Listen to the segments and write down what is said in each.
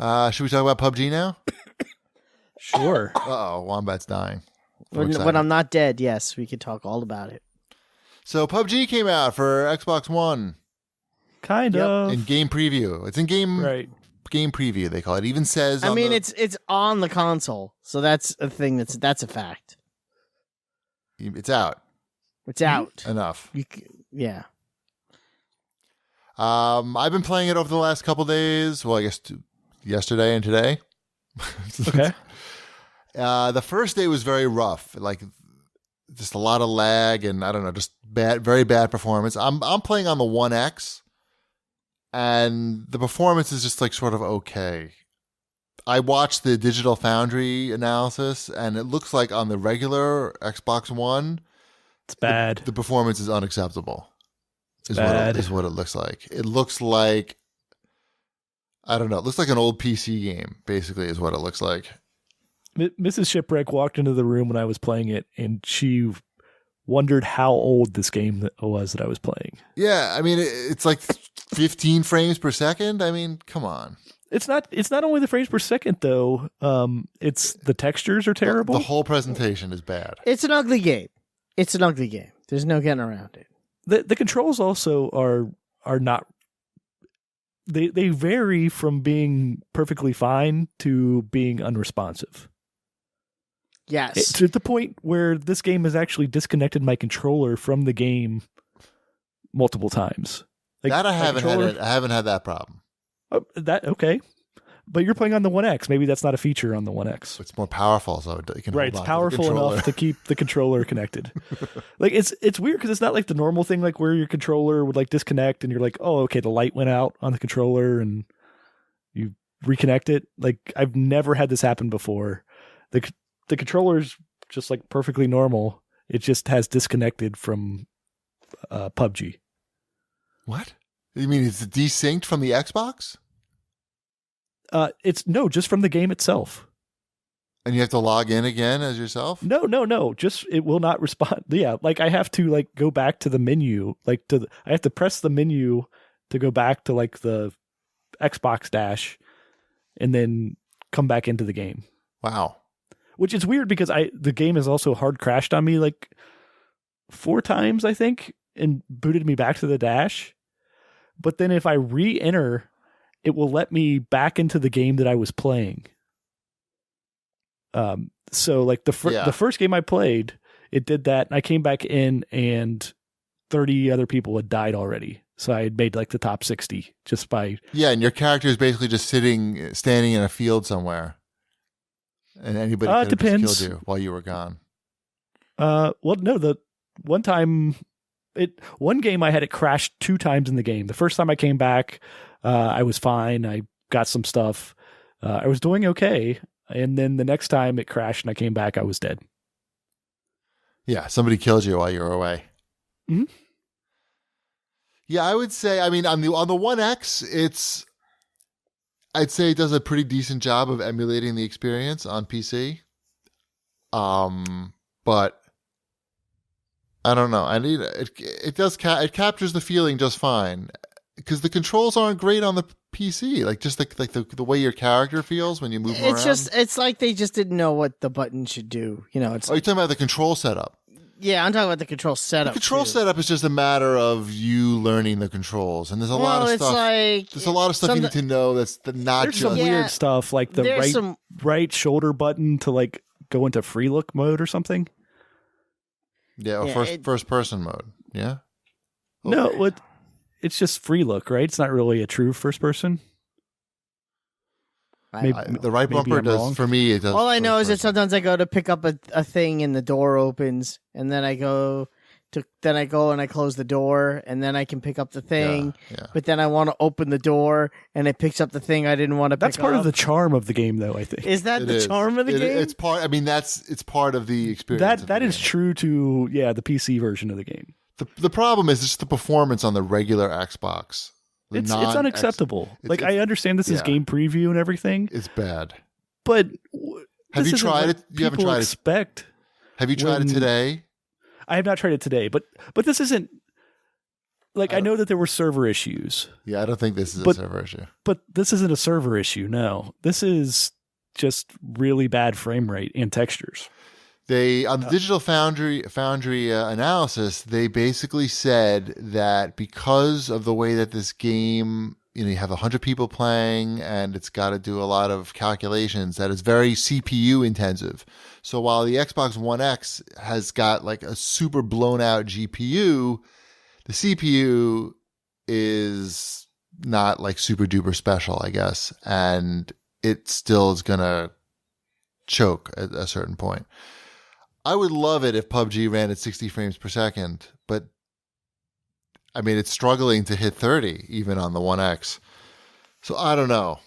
Should we talk about PUBG now? Sure. Uh-oh, Wombat's dying. When I'm not dead, yes, we could talk all about it. So PUBG came out for Xbox One. Kind of. In game preview. It's in game game preview, they call it. It even says it's on the console, so that's a thing that's a fact. It's out. It's out. Enough. Yeah. I've been playing it over the last couple days. Well, I guess yesterday and today. Okay. The first day was very rough. Like just a lot of lag and I don't know, just very bad performance. I'm playing on the One X, and the performance is just like sort of okay. I watched the Digital Foundry analysis, and it looks like on the regular Xbox One, it's bad. The performance is unacceptable. It's bad. Is what it looks like. It looks like, I don't know, it looks like an old PC game, basically, is what it looks like. Mrs. Shipwreck walked into the room when I was playing it, and she wondered how old this game was that I was playing. Yeah, I mean, it's like 15 frames per second. I mean, come on. It's not only the frames per second, though. It's the textures are terrible. The whole presentation is bad. It's an ugly game. There's no getting around it. The controls also are not. They vary from being perfectly fine to being unresponsive. Yes. To the point where this game has actually disconnected my controller from the game multiple times. Like, that I haven't had that problem. Okay. But you're playing on the One X. Maybe that's not a feature on the One X. It's more powerful, so it can right. It's powerful enough to keep the controller connected. Like it's weird because it's not like the normal thing, like where your controller would like disconnect and you're like, oh, okay, the light went out on the controller and you reconnect it. Like I've never had this happen before. The controller's just like perfectly normal. It just has disconnected from PUBG. What? You mean it's desynced from the Xbox? It's just from the game itself. And you have to log in again as yourself? No. Just it will not respond. Yeah, like I have to like go back to the menu, I have to press the menu to go back to like the Xbox dash, and then come back into the game. Wow. Which is weird because the game has also hard crashed on me like 4 times, I think, and booted me back to the dash. But then if I re-enter, it will let me back into the game that I was playing. So like the first game I played, it did that, and I came back in, and 30 other people had died already. So I had made like the top 60 just by... Yeah, and your character is basically just standing in a field somewhere. And anybody could have just killed you while you were gone. Well, no, the one time... One game I had it crash 2 times in the game. The first time I came back, I was fine. I got some stuff. I was doing okay. And then the next time it crashed and I came back, I was dead. Yeah, somebody killed you while you were away. Mm-hmm. Yeah, I would say, I mean, on the One X, I'd say it does a pretty decent job of emulating the experience on PC. But I don't know. It captures the feeling just fine, because the controls aren't great on the PC. Like just like the way your character feels when you move around. It's like they just didn't know what the button should do. You know, you're talking about the control setup. Yeah, I'm talking about the control setup. The control setup is just a matter of you learning the controls, and there's a lot of stuff. There's a lot of stuff you need to know. There's some weird stuff like the right shoulder button to like go into free look mode or something. Yeah, or first person mode. Yeah. No, it's just free look, right? It's not really a true first person. The right bumper does wrong. For me. It does. All I know is that sometimes I go to pick up a thing and the door opens, and then I go and I close the door, and then I can pick up the thing. Yeah. But then I want to open the door, and it picks up the thing I didn't want to pick up. That's part of the charm of the game, though, I think. Is that the charm of the game? It's part. I mean, it's part of the experience. That is true to the PC version of the game. The problem is just the performance on the regular Xbox. It's unacceptable. I understand this is game preview and everything. It's bad. But have you tried it? You haven't tried it. Have you tried it today? I have not tried it today, but this isn't. Like, I know that there were server issues. Yeah, I don't think this is a server issue. But this isn't a server issue, no. This is just really bad frame rate and textures. They on the Digital Foundry analysis, they basically said that because of the way that this game, you have 100 people playing and it's got to do a lot of calculations, that it's very CPU intensive. So while the Xbox One X has got like a super blown out GPU, the CPU is not like super duper special, I guess, and it still is gonna choke at a certain point. I would love it if PUBG ran at 60 frames per second, but I mean, it's struggling to hit 30 even on the One X. So I don't know.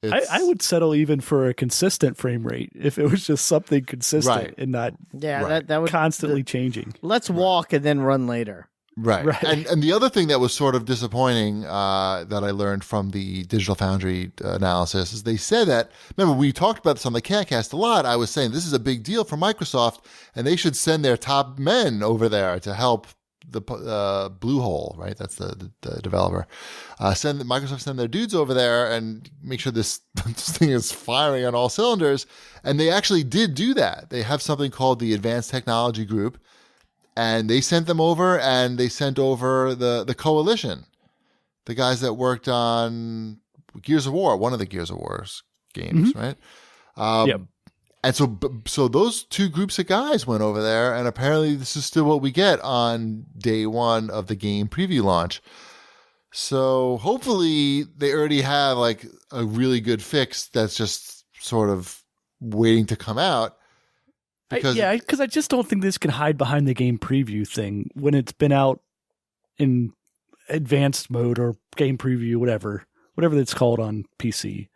I would settle even for a consistent frame rate if it was just something consistent and not that would constantly changing. Let's walk and then run later. Right. And the other thing that was sort of disappointing that I learned from the Digital Foundry analysis is they said that, remember, we talked about this on the CAGCast a lot. I was saying this is a big deal for Microsoft, and they should send their top men over there to help the Bluehole, right? That's the developer. Microsoft send their dudes over there and make sure this thing is firing on all cylinders. And they actually did do that. They have something called the Advanced Technology Group. And they sent them over, and they sent over the Coalition, the guys that worked on Gears of War, one of the Gears of War's games, right? Yep. And so those two groups of guys went over there, and apparently this is still what we get on day one of the game preview launch. So hopefully they already have like a really good fix that's just sort of waiting to come out. Because I just don't think this can hide behind the game preview thing when it's been out in advanced mode or game preview, whatever it's called on PC.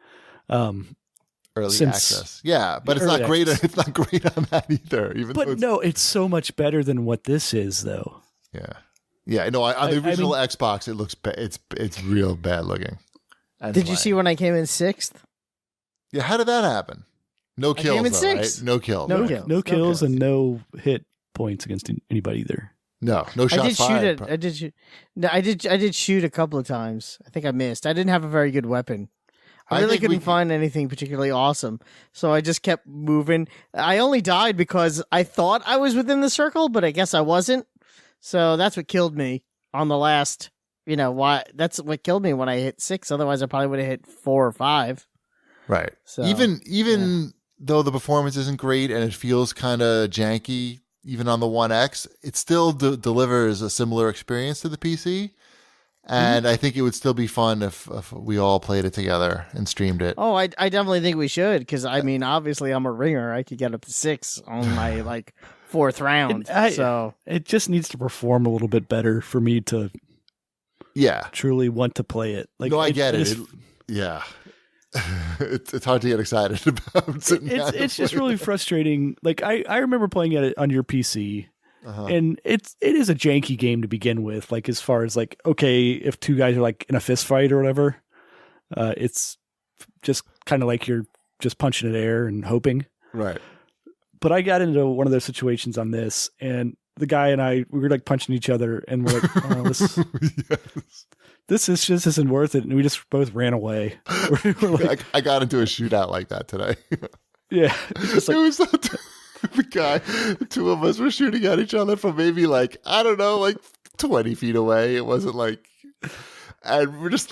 Early access, yeah, but it's not great. It's not great on that either. No, it's so much better than what this is, though. Yeah. No, on the original Xbox, it looks it's real bad looking. Did you see when I came in 6th? Yeah, how did that happen? No kills, though, right? No kills. No kills and no hit points against anybody either. No shots fired. I did shoot a couple of times. I think I missed. I didn't have a very good weapon. I really couldn't find anything particularly awesome, so I just kept moving. I only died because I thought I was within the circle, but I guess I wasn't. So that's what killed me on the last. That's what killed me when I hit 6. Otherwise, I probably would have hit 4 or 5. Right. So, even though the performance isn't great and it feels kind of janky, even on the One X, it still delivers a similar experience to the PC. And I think it would still be fun if we all played it together and streamed it. Oh, I definitely think we should, because I mean, obviously I'm a ringer. I could get up to 6 on my 4th round. So it just needs to perform a little bit better for me to truly want to play it. No, I get it. Yeah. It's hard to get excited about. It's just really frustrating. Like I remember playing it on your PC, and it is a janky game to begin with. Like as far as okay, if two guys are like in a fist fight or whatever, it's just kind of like you're just punching at air and hoping. Right. But I got into one of those situations on this, and the guy and we were like punching each other, and we're like, oh, this just isn't worth it, and we just both ran away. I got into a shootout like that today. Yeah, it was the guy. The two of us were shooting at each other from maybe 20 feet away. It wasn't and we're just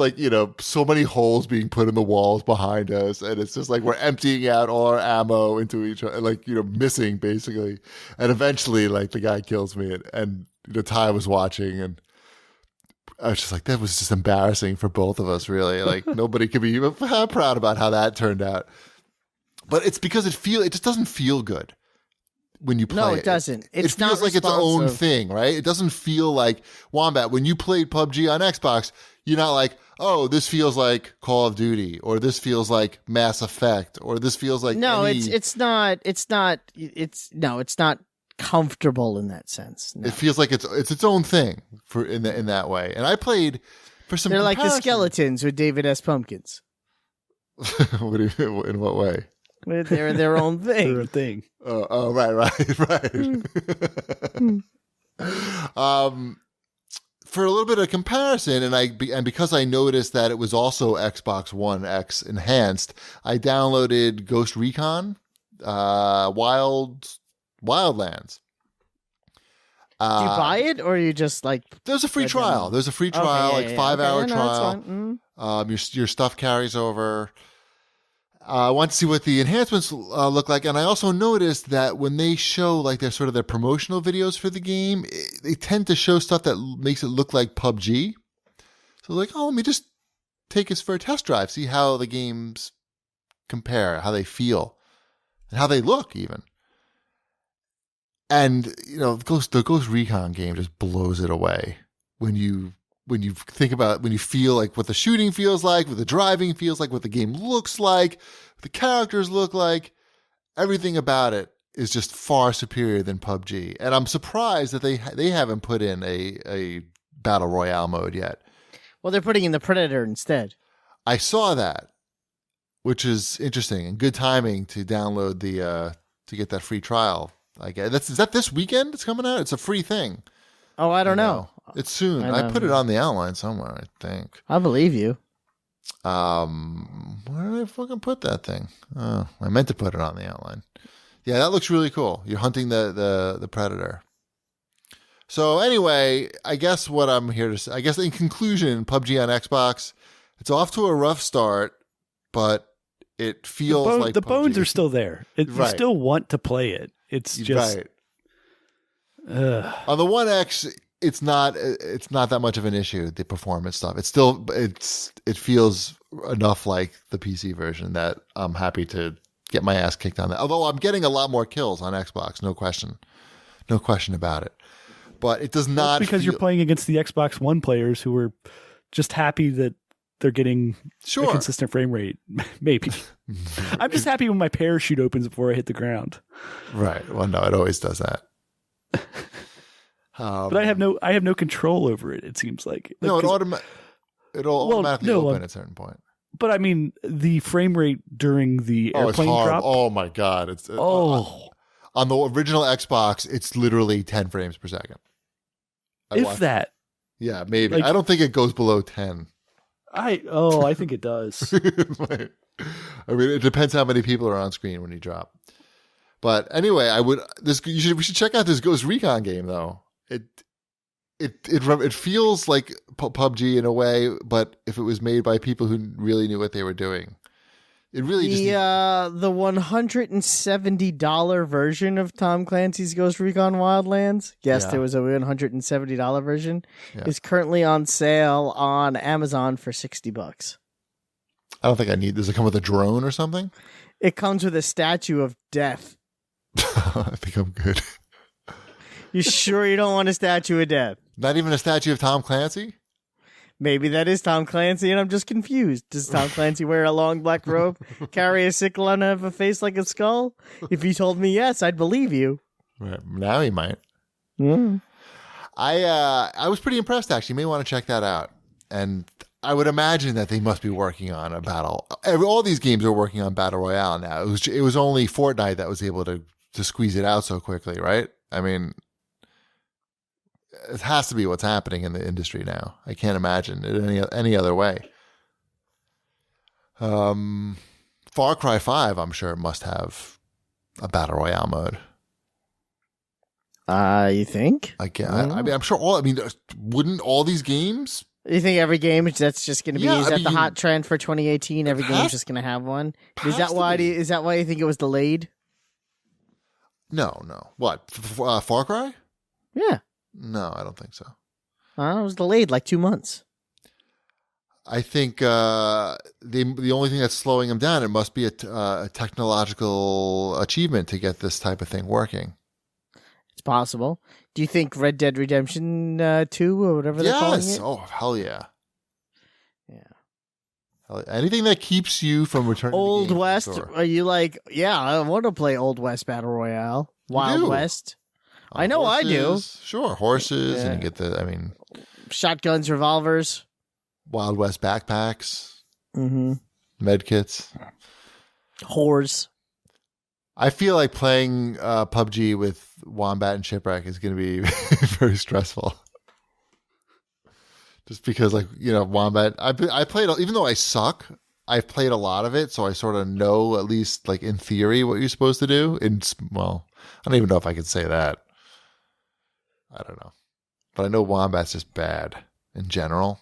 so many holes being put in the walls behind us, and it's just we're emptying out all our ammo into each other, missing basically. And eventually, the guy kills me, and Ty was watching, and I was just that was just embarrassing for both of us, really. Nobody could be proud about how that turned out. But it's because it just doesn't feel good when you play it. No, it doesn't. It feels like its own thing, right? It doesn't feel like Wombat. When you played PUBG on Xbox, you're not oh, this feels like Call of Duty, or this feels like Mass Effect, or this feels like it's not comfortable in that sense. No. It feels like it's its own thing in that way. And I played for some. They're like the skeletons with David S. Pumpkins. In what way? They're their own thing. They're a thing. Oh, right. for a little bit of comparison, and because I noticed that it was also Xbox One X enhanced, I downloaded Ghost Recon Wildlands. Do you buy it, or you just like? There's a free trial. There's a free trial, 5-hour trial. Your stuff carries over. I want to see what the enhancements look like, and I also noticed that when they show like their promotional videos for the game, they tend to show stuff that makes it look like PUBG. So like, let me just take us for a test drive, see how the games compare, how they feel, and how they look even. And the Ghost Recon game just blows it away when you feel like what the shooting feels like, what the driving feels like, what the game looks like, what the characters look like. Everything about it is just far superior than PUBG. And I'm surprised that they haven't put in a battle royale mode yet. Well, they're putting in the Predator instead. I saw that, which is interesting and good timing to download to get that free trial. Is that this weekend it's coming out? It's a free thing. Oh, I don't know. It's soon. I put it on the outline somewhere, I think. I believe you. Where did I fucking put that thing? Oh, I meant to put it on the outline. Yeah, that looks really cool. You're hunting the Predator. So anyway, I guess what I'm here to say, I guess in conclusion, PUBG on Xbox, it's off to a rough start, but it feels like the PUBG. bones are still there. You still want to play it. It's just on the One X. It's not that much of an issue. The performance stuff. It feels enough like the PC version that I'm happy to get my ass kicked on that. Although I'm getting a lot more kills on Xbox, no question about it. But it does not because you're playing against the Xbox One players who are just happy that they're getting a consistent frame rate. Maybe. I'm just happy when my parachute opens before I hit the ground. Right. Well, no, it always does that. But I have no control over it. It seems like no, it'll automatically open at a certain point. But I mean, the frame rate during the airplane drop. Oh my god! On the original Xbox, it's literally 10 frames per second. That. Yeah, maybe. I don't think it goes below 10. I think it does. I mean, it depends how many people are on screen when you drop. But anyway, we should check out this Ghost Recon game though. It feels like PUBG in a way, but if it was made by people who really knew what they were doing. It really the $170 version of Tom Clancy's Ghost Recon Wildlands. Yes, there was a $170 version. Yeah. Is currently on sale on Amazon for $60. I don't think I need. Does it come with a drone or something? It comes with a statue of death. I think I'm good. You sure you don't want a statue of death? Not even a statue of Tom Clancy? Maybe that is Tom Clancy, and I'm just confused. Does Tom Clancy wear a long black robe, carry a sickle, and have a face like a skull? If you told me yes, I'd believe you. Right. Now he might. Mm. I was pretty impressed, actually. You may want to check that out. And I would imagine that they must be working on a battle. All these games are working on Battle Royale now. It was only Fortnite that was able to squeeze it out so quickly, right? I mean, it has to be what's happening in the industry now. I can't imagine it any other way. Far Cry 5, I'm sure, must have a Battle Royale mode. You think? I mean, I'm sure wouldn't all these games? You think every game that's just going to be? Is that the hot trend for 2018? Every game's just going to have one. Is that why you think it was delayed? No. What? Far Cry? Yeah. No, I don't think so. It was delayed like 2 months. I think the only thing that's slowing them down, it must be a technological achievement to get this type of thing working. It's possible. Do you think Red Dead Redemption 2 or whatever they're calling it? Oh, hell yeah. Yeah. Anything that keeps you from returning Old to the game West, are you like, I want to play Old West Battle Royale. Wild West. I know horses, I do. Sure, horses, and you get shotguns, revolvers. Wild West backpacks. Mm-hmm. Medkits. Whores. I feel like playing PUBG with Wombat and Shipwreck is going to be very stressful. Just because, like, Wombat, I played, even though I suck, I've played a lot of it, so I sort of know, at least, like, in theory, what you're supposed to do. Well, I don't even know if I could say that. I don't know. But I know Wombat's just bad in general.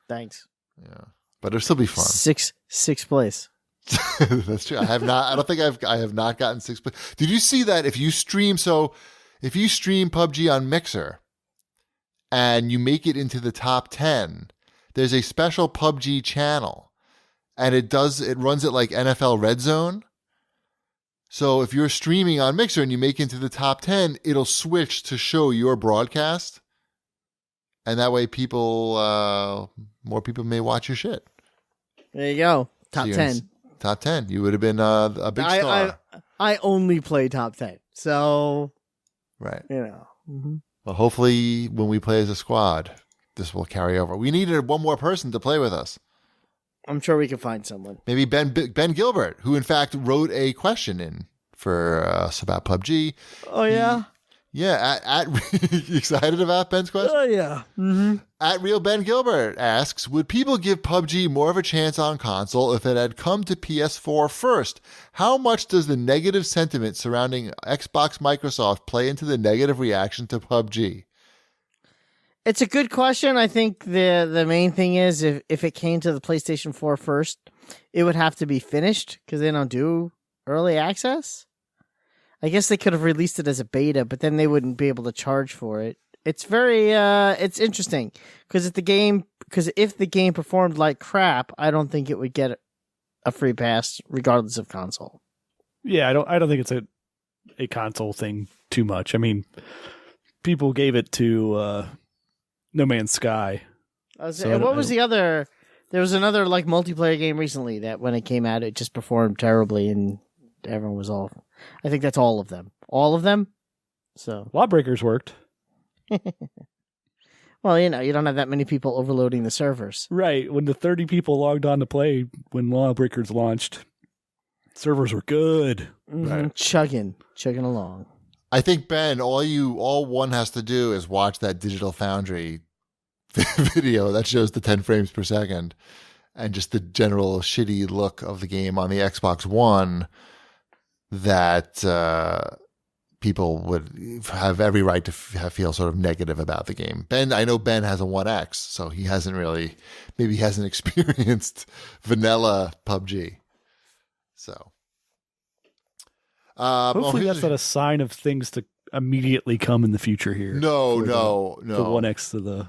Thanks. Yeah. But it'll still be fun. Sixth place. That's true. I don't think I have not gotten 6th place. Did you see that if you stream PUBG on Mixer and you make it into the top 10, there's a special PUBG channel, and it runs it like NFL Red Zone. So if you're streaming on Mixer and you make it into the top 10, it'll switch to show your broadcast, and that way more people may watch your shit. There you go. Top 10. Top 10. You would have been a big star. I only play top 10. So, right. Mm-hmm. Well, hopefully when we play as a squad, this will carry over. We needed one more person to play with us. I'm sure we can find someone. Maybe Ben Gilbert, who in fact wrote a question in for us about PUBG. Oh, yeah? Yeah. You excited about Ben's question? Oh, yeah. Mm-hmm. At Real Ben Gilbert asks, would people give PUBG more of a chance on console if it had come to PS4 first? How much does the negative sentiment surrounding Xbox Microsoft play into the negative reaction to PUBG? It's a good question. I think the main thing is if it came to the PlayStation 4 first, it would have to be finished because they don't do early access. I guess they could have released it as a beta, but then they wouldn't be able to charge for it. It's very it's interesting because if the game performed like crap, I don't think it would get a free pass regardless of console. Yeah, I don't think it's a console thing too much. I mean, people gave it to No Man's Sky. What was the other? There was another like multiplayer game recently that when it came out, it just performed terribly and everyone was all. I think that's all of them. All of them. So Lawbreakers worked. Well, you don't have that many people overloading the servers. Right. When the 30 people logged on to play when Lawbreakers launched, servers were good. Mm-hmm. Right. Chugging along. I think, Ben, all one has to do is watch that Digital Foundry video that shows the 10 frames per second and just the general shitty look of the game on the Xbox One, that people would have every right to feel sort of negative about the game. I know Ben has a 1X, so he hasn't experienced vanilla PUBG. So hopefully that's not a sign of things to immediately come in the future here. No. The 1X to the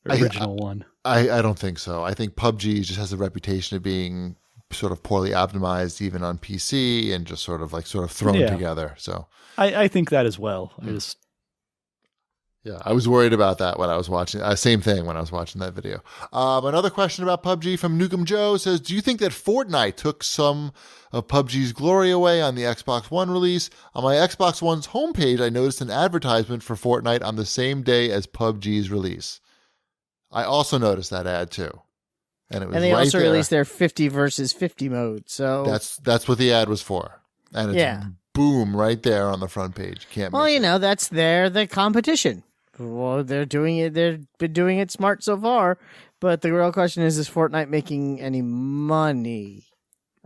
original one. I don't think so. I think PUBG just has a reputation of being sort of poorly optimized even on PC and just sort of thrown together. So I think that as well. I was worried about that when I was watching. Same thing when I was watching that video. Another question about PUBG from Nukem Joe says, do you think that Fortnite took some of PUBG's glory away on the Xbox One release? On my Xbox One's homepage, I noticed an advertisement for Fortnite on the same day as PUBG's release. I also noticed that ad too. And they also released their 50 versus 50 mode. So that's what the ad was for. And it's boom right there on the front page. Can't miss it. That's the competition. Well, they're doing it. They've been doing it smart so far. But the real question is Fortnite making any money?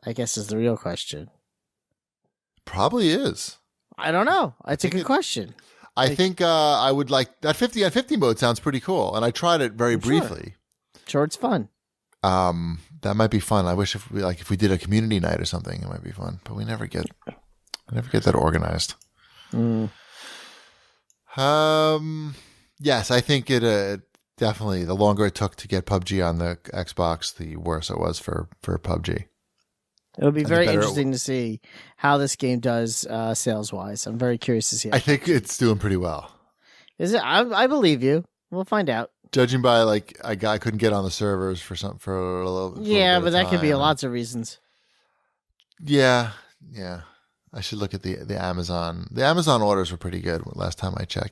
I guess is the real question. Probably is. I don't know. It's a good question. I think I would like that 50 on 50 mode sounds pretty cool. And I tried it very briefly. Sure, it's fun. That might be fun. I wish if we did a community night or something, it might be fun. But we never get that organized. Mm. Yes, I think it definitely. The longer it took to get PUBG on the Xbox, the worse it was for PUBG. It'll be very interesting to see how this game does sales wise. I'm very curious to see. I think it's doing pretty well. Is it? I believe you. We'll find out. Judging by a guy couldn't get on the servers for a little. Yeah, but that could be lots of reasons. Yeah. I should look at the Amazon. The Amazon orders were pretty good last time I checked.